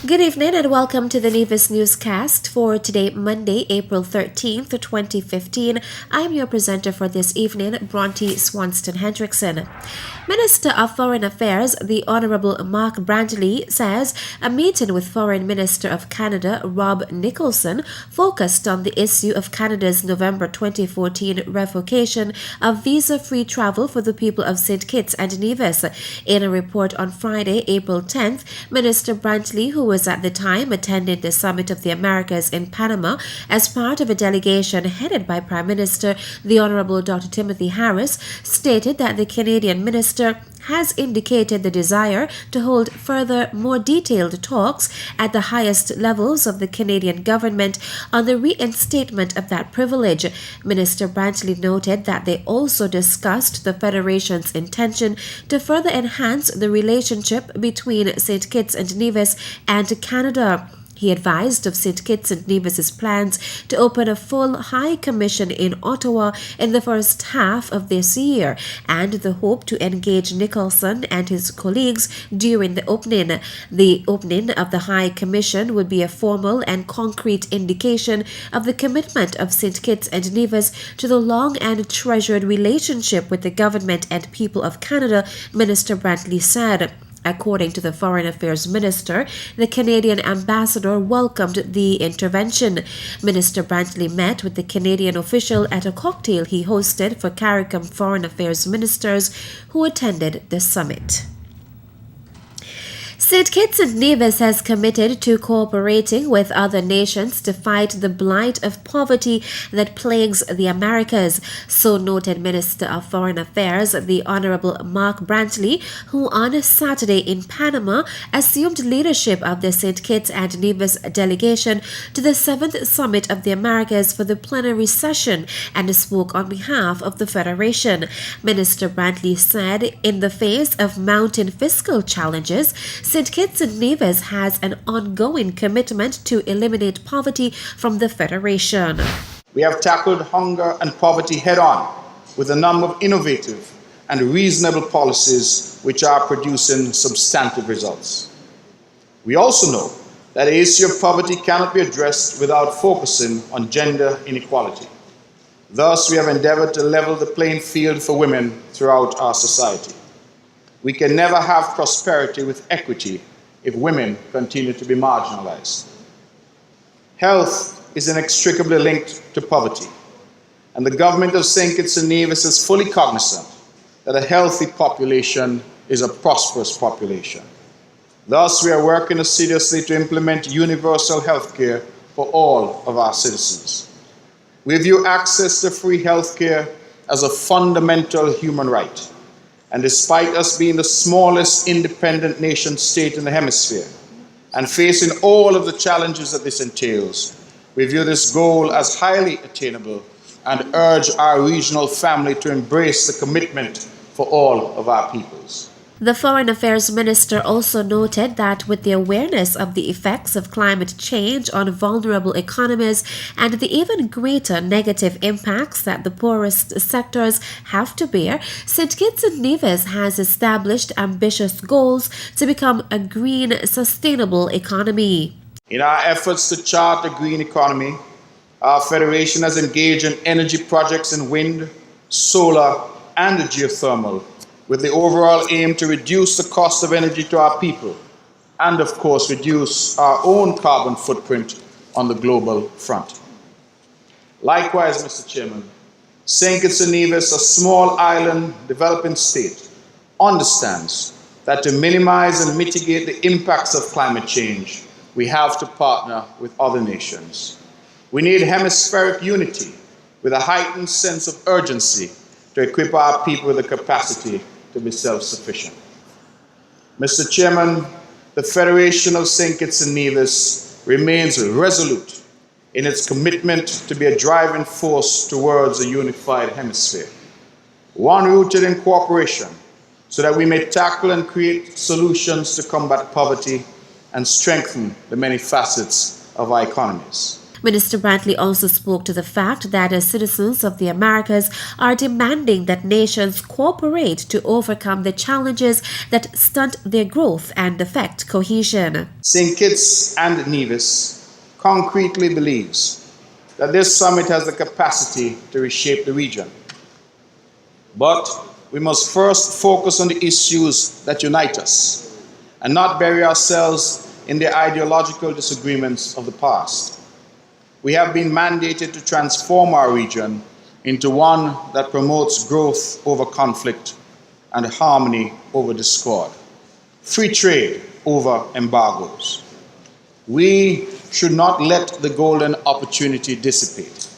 Good evening and welcome to the Nevis Newscast for today, Monday, April 13th, 2015. I'm your presenter for this evening, Bronte Swanston Hendrickson. Minister of Foreign Affairs, the Honourable Mark Brantley, says a meeting with Foreign Minister of Canada, Rob Nicholson, focused on the issue of Canada's November 2014 revocation of visa-free travel for the people of St. Kitts and Nevis. In a report on Friday, April 10th, Minister Brantley, who was at the time attending the Summit of the Americas in Panama as part of a delegation headed by Prime Minister the Honourable Dr. Timothy Harris, stated that the Canadian minister has indicated the desire to hold further, more detailed talks at the highest levels of the Canadian government on the reinstatement of that privilege. Minister Brantley noted that they also discussed the Federation's intention to further enhance the relationship between St. Kitts and Nevis and Canada. He advised of St. Kitts and Nevis's plans to open a full High Commission in Ottawa in the first half of this year and the hope to engage Nicholson and his colleagues during the opening. The opening of the High Commission would be a formal and concrete indication of the commitment of St. Kitts and Nevis to the long and treasured relationship with the government and people of Canada, Minister Brantley said. According to the Foreign Affairs Minister, the Canadian ambassador welcomed the intervention. Minister Brantley met with the Canadian official at a cocktail he hosted for CARICOM Foreign Affairs ministers who attended the summit. St. Kitts and Nevis has committed to cooperating with other nations to fight the blight of poverty that plagues the Americas, so noted Minister of Foreign Affairs, the Honourable Mark Brantley, who on Saturday in Panama assumed leadership of the St. Kitts and Nevis delegation to the 7th Summit of the Americas for the plenary session and spoke on behalf of the Federation. Minister Brantley said, in the face of mounting fiscal challenges, St. Kitts and Nevis has an ongoing commitment to eliminate poverty from the Federation. We have tackled hunger and poverty head-on with a number of innovative and reasonable policies which are producing substantive results. We also know that the issue of poverty cannot be addressed without focusing on gender inequality. Thus, we have endeavored to level the playing field for women throughout our society. We can never have prosperity with equity if women continue to be marginalized. Health is inextricably linked to poverty, and the government of St. Kitts and Nevis is fully cognizant that a healthy population is a prosperous population. Thus, we are working assiduously to implement universal health care for all of our citizens. We view access to free health care as a fundamental human right. And despite us being the smallest independent nation state in the hemisphere and facing all of the challenges that this entails, we view this goal as highly attainable and urge our regional family to embrace the commitment for all of our peoples. The Foreign Affairs Minister also noted that with the awareness of the effects of climate change on vulnerable economies and the even greater negative impacts that the poorest sectors have to bear, St. Kitts and Nevis has established ambitious goals to become a green, sustainable economy. In our efforts to chart a green economy, our Federation has engaged in energy projects in wind, solar, and geothermal, with the overall aim to reduce the cost of energy to our people and, of course, reduce our own carbon footprint on the global front. Likewise, Mr. Chairman, St. Kitts and Nevis, a small island developing state, understands that to minimize and mitigate the impacts of climate change, we have to partner with other nations. We need hemispheric unity with a heightened sense of urgency to equip our people with the capacity to be self-sufficient. Mr. Chairman, the Federation of St. Kitts and Nevis remains resolute in its commitment to be a driving force towards a unified hemisphere, one rooted in cooperation so that we may tackle and create solutions to combat poverty and strengthen the many facets of our economies. Minister Brantley also spoke to the fact that as citizens of the Americas are demanding that nations cooperate to overcome the challenges that stunt their growth and affect cohesion. St. Kitts and Nevis concretely believes that this summit has the capacity to reshape the region. But we must first focus on the issues that unite us and not bury ourselves in the ideological disagreements of the past. We have been mandated to transform our region into one that promotes growth over conflict and harmony over discord, free trade over embargoes. We should not let the golden opportunity dissipate.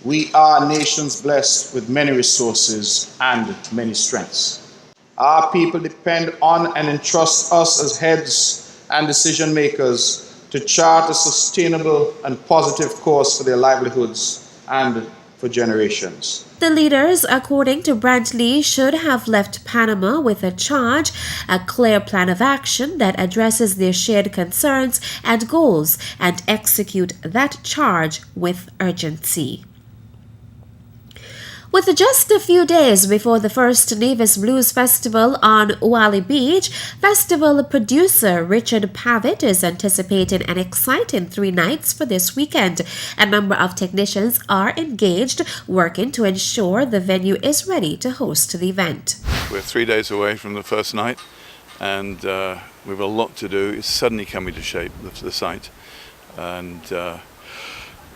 We are nations blessed with many resources and many strengths. Our people depend on and entrust us as heads and decision makers to chart a sustainable and positive course for their livelihoods and for generations. The leaders, according to Brantley, should have left Panama with a charge, a clear plan of action that addresses their shared concerns and goals, and execute that charge with urgency. With just a few days before the first Nevis Blues Festival on Oahu Beach, festival producer Richard Pavitt is anticipating an exciting 3 nights for this weekend. A number of technicians are engaged, working to ensure the venue is ready to host the event. We're 3 days away from the first night, and we've a lot to do. It's suddenly coming to shape, the site. And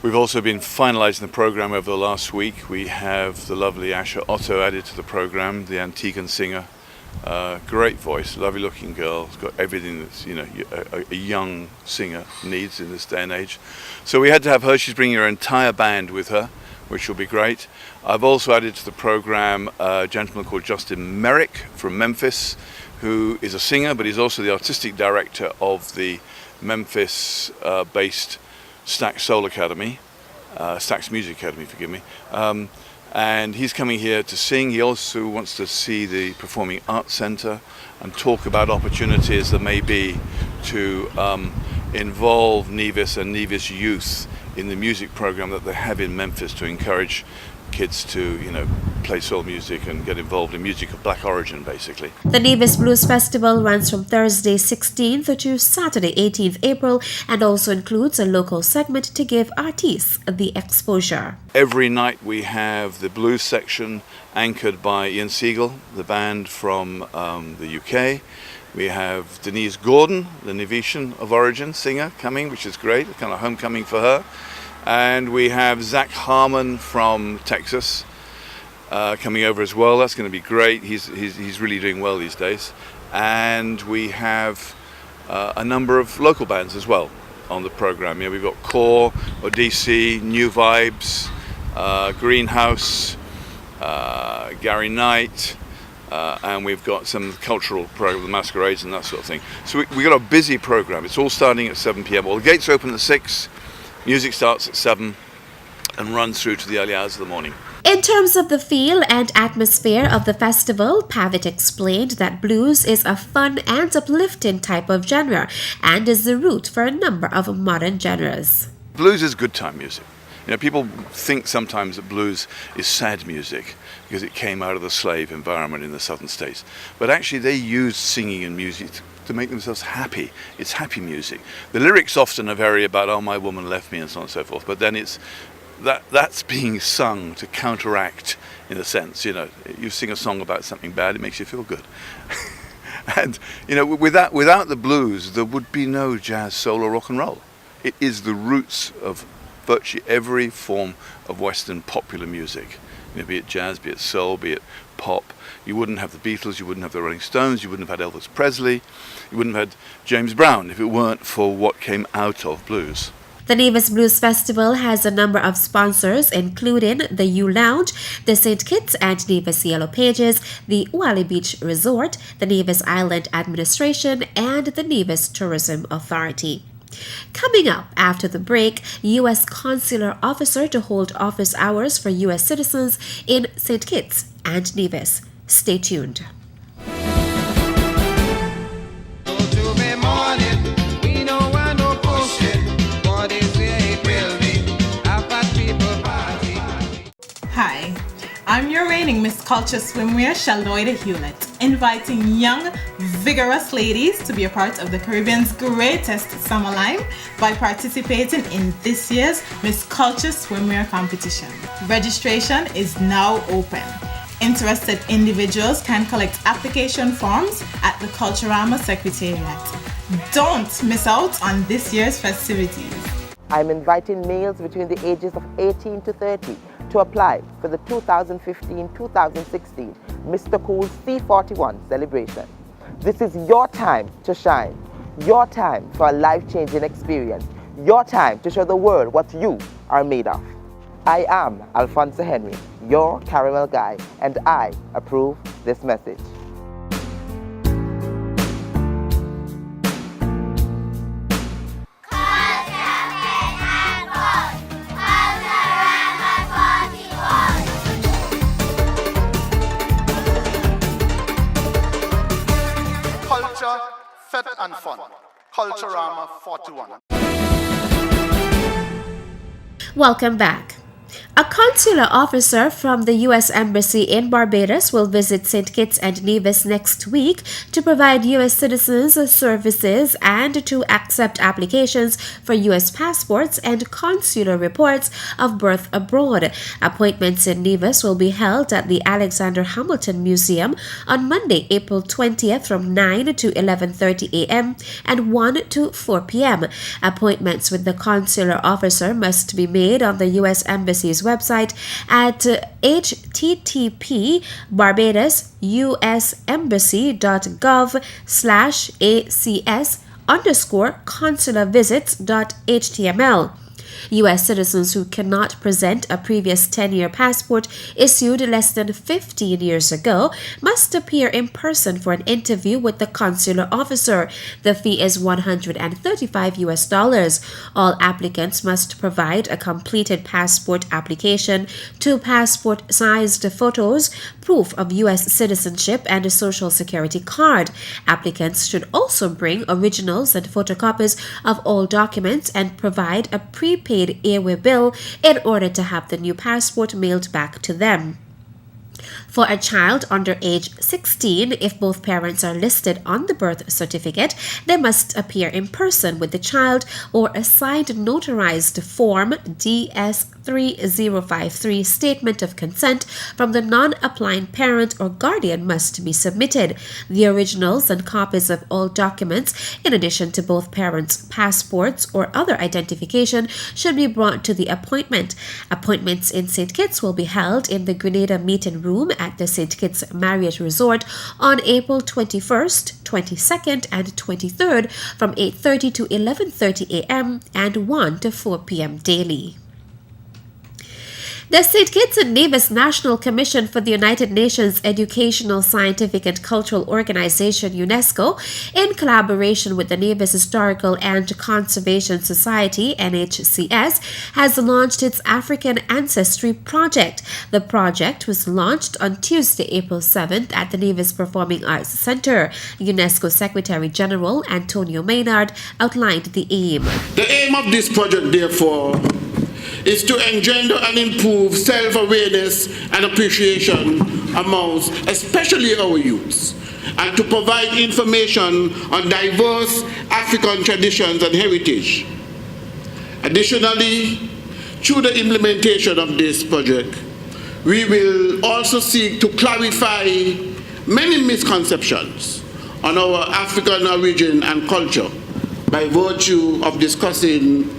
we've also been finalising the programme over the last week. We have the lovely Asha Otto added to the programme, the Antiguan singer. Great voice, lovely looking girl. Has got everything that's a young singer needs in this day and age. So we had to have her. She's bringing her entire band with her, which will be great. I've also added to the programme a gentleman called Justin Merrick from Memphis, who is a singer, but he's also the artistic director of the Memphis-based Stax Soul Academy, Stax Music Academy, forgive me. And he's coming here to sing. He also wants to see the Performing Arts Centre and talk about opportunities that may be to involve Nevis and Nevis youth in the music program that they have in Memphis to encourage kids to, play soul music and get involved in music of black origin, basically. The Nevis Blues Festival runs from Thursday 16th to Saturday 18th April and also includes a local segment to give artists the exposure. Every night we have the blues section anchored by Ian Siegel, the band from the UK. We have Denise Gordon, the Nevisian of origin singer, coming, which is great, kind of homecoming for her. And we have Zach Harmon from Texas coming over as well. That's going to be great. He's really doing well these days. And we have a number of local bands as well on the program. We've got Core, Odyssey, New Vibes, Greenhouse, Gary Knight, and we've got some cultural program, the masquerades and that sort of thing. So we've got a busy program. It's all starting at 7 p.m. Well, the gates open at 6. Music starts at 7 and runs through to the early hours of the morning. In terms of the feel and atmosphere of the festival, Pavitt explained that blues is a fun and uplifting type of genre and is the root for a number of modern genres. Blues is good time music. People think sometimes that blues is sad music because it came out of the slave environment in the southern states. But actually they use singing and music to make themselves happy. It's happy music. The lyrics often are very about, oh, my woman left me and so on and so forth, but then it's that's being sung to counteract, in a sense. You sing a song about something bad, it makes you feel good. And without the blues there would be no jazz, soul or rock and roll. It is the roots of virtually every form of Western popular music. Be it jazz, be it soul, be it pop. You wouldn't have the Beatles, you wouldn't have the Rolling Stones, you wouldn't have had Elvis Presley, you wouldn't have had James Brown if it weren't for what came out of blues. The Nevis Blues Festival has a number of sponsors, including the U Lounge, the St. Kitts and Nevis Yellow Pages, the Oahu Beach Resort, the Nevis Island Administration, and the Nevis Tourism Authority. Coming up after the break, U.S. Consular Officer to hold office hours for U.S. citizens in St. Kitts and Nevis. Stay tuned. Morning, we know I no bullshit. What is it? reigning Miss Culture Swimwear, Shalloida Hewlett, inviting young, vigorous ladies to be a part of the Caribbean's greatest summer line by participating in this year's Miss Culture Swimwear competition. Registration is now open. Interested individuals can collect application forms at the Culturama Secretariat. Don't miss out on this year's festivities. I'm inviting males between the ages of 18 to 30 to apply for the 2015-2016 Mr. Cool C41 celebration. This is your time to shine, your time for a life-changing experience, your time to show the world what you are made of. I am Alfonso Henry, your caramel guy, and I approve this message. Culture, Fit and Fun. Culturama 41. Welcome back. A consular officer from the U.S. Embassy in Barbados will visit St. Kitts and Nevis next week to provide U.S. citizens services and to accept applications for U.S. passports and consular reports of birth abroad. Appointments in Nevis will be held at the Alexander Hamilton Museum on Monday, April 20th from 9 to 11:30 a.m. and 1 to 4 p.m. Appointments with the consular officer must be made on the U.S. Embassy's website at http://ACS_consularvisits.html. U.S. citizens who cannot present a previous 10-year passport issued less than 15 years ago must appear in person for an interview with the consular officer. The fee is $135. All applicants must provide a completed passport application, 2 passport-sized photos, proof of U.S. citizenship, and a social security card. Applicants should also bring originals and photocopies of all documents and provide a prepaid airway bill in order to have the new passport mailed back to them. For a child under age 16, if both parents are listed on the birth certificate, they must appear in person with the child, or a signed notarized form DS3053 statement of consent from the non-applying parent or guardian must be submitted. The originals and copies of all documents, in addition to both parents' passports or other identification, should be brought to the appointment. Appointments in St. Kitts will be held in the Grenada Meeting Room at the St. Kitts Marriott Resort on April 21st, 22nd, and 23rd from 8:30 to 11:30 a.m. and 1 to 4 p.m. daily. The St. Kitts and Nevis National Commission for the United Nations Educational, Scientific and Cultural Organization, UNESCO, in collaboration with the Nevis Historical and Conservation Society, NHCS, has launched its African Ancestry Project. The project was launched on Tuesday, April 7th at the Nevis Performing Arts Center. UNESCO Secretary General Antonio Maynard outlined the aim. The aim of this project, therefore, is to engender and improve self-awareness and appreciation amongst especially our youths, and to provide information on diverse African traditions and heritage. Additionally, through the implementation of this project, we will also seek to clarify many misconceptions on our African origin and culture by virtue of discussing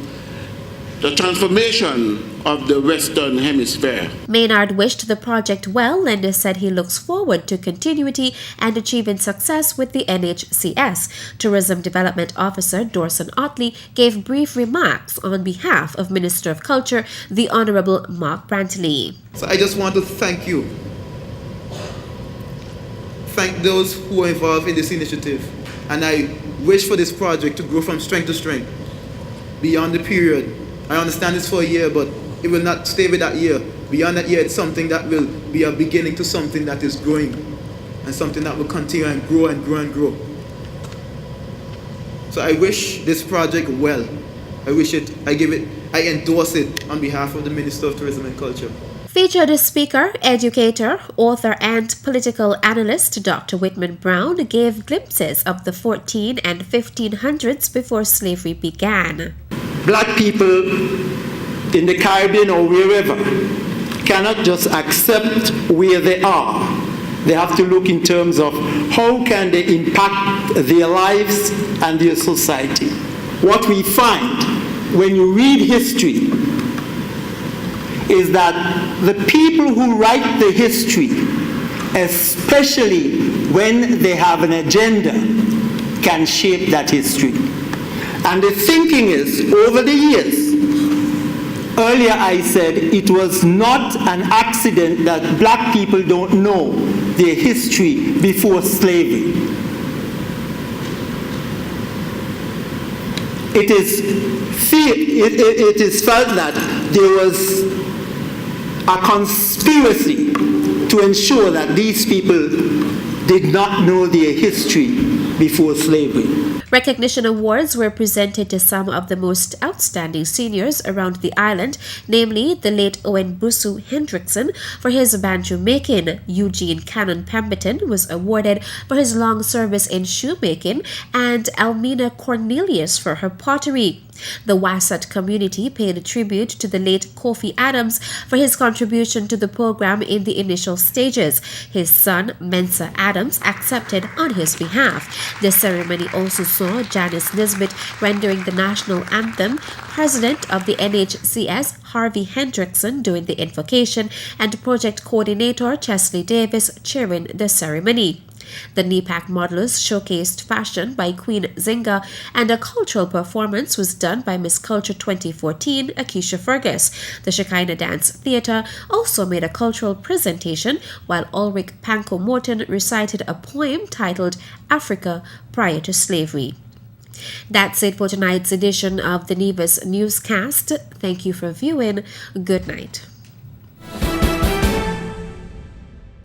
the transformation of the Western Hemisphere. Maynard wished the project well and said he looks forward to continuity and achieving success with the NHCS. Tourism Development Officer Dorson Otley gave brief remarks on behalf of Minister of Culture, the Honorable Mark Brantley. So I just want to thank you. Thank those who are involved in this initiative. And I wish for this project to grow from strength to strength beyond the period. I understand it's for a year, but it will not stay with that year. Beyond that year, it's something that will be a beginning to something that is growing and something that will continue and grow and grow and grow. So I wish this project well. I endorse it on behalf of the Minister of Tourism and Culture. Featured speaker, educator, author, and political analyst Dr. Whitman Brown gave glimpses of the 14 and 1500s before slavery began. Black people in the Caribbean or wherever cannot just accept where they are. They have to look in terms of how can they impact their lives and their society. What we find when you read history is that the people who write the history, especially when they have an agenda, can shape that history. And the thinking is, over the years, earlier I said it was not an accident that black people don't know their history before slavery. It is felt that there was a conspiracy to ensure that these people did not know their history before slavery. Recognition awards were presented to some of the most outstanding seniors around the island, namely the late Owen Busu Hendrickson for his banjo making. Eugene Cannon Pemberton was awarded for his long service in shoemaking, and Almina Cornelius for her pottery. The Wasat community paid tribute to the late Kofi Adams for his contribution to the program in the initial stages. His son, Mensa Adams, accepted on his behalf. The ceremony also saw Janice Nisbet rendering the national anthem, President of the NHCS, Harvey Hendrickson, doing the invocation, and Project Coordinator Chesley Davis chairing the ceremony. The NEPAC modelers showcased fashion by Queen Zinga, and a cultural performance was done by Miss Culture 2014, Akeisha Fergus. The Shekinah Dance Theatre also made a cultural presentation, while Ulrich Panko Morton recited a poem titled Africa Prior to Slavery. That's it for tonight's edition of the Nevis Newscast. Thank you for viewing. Good night.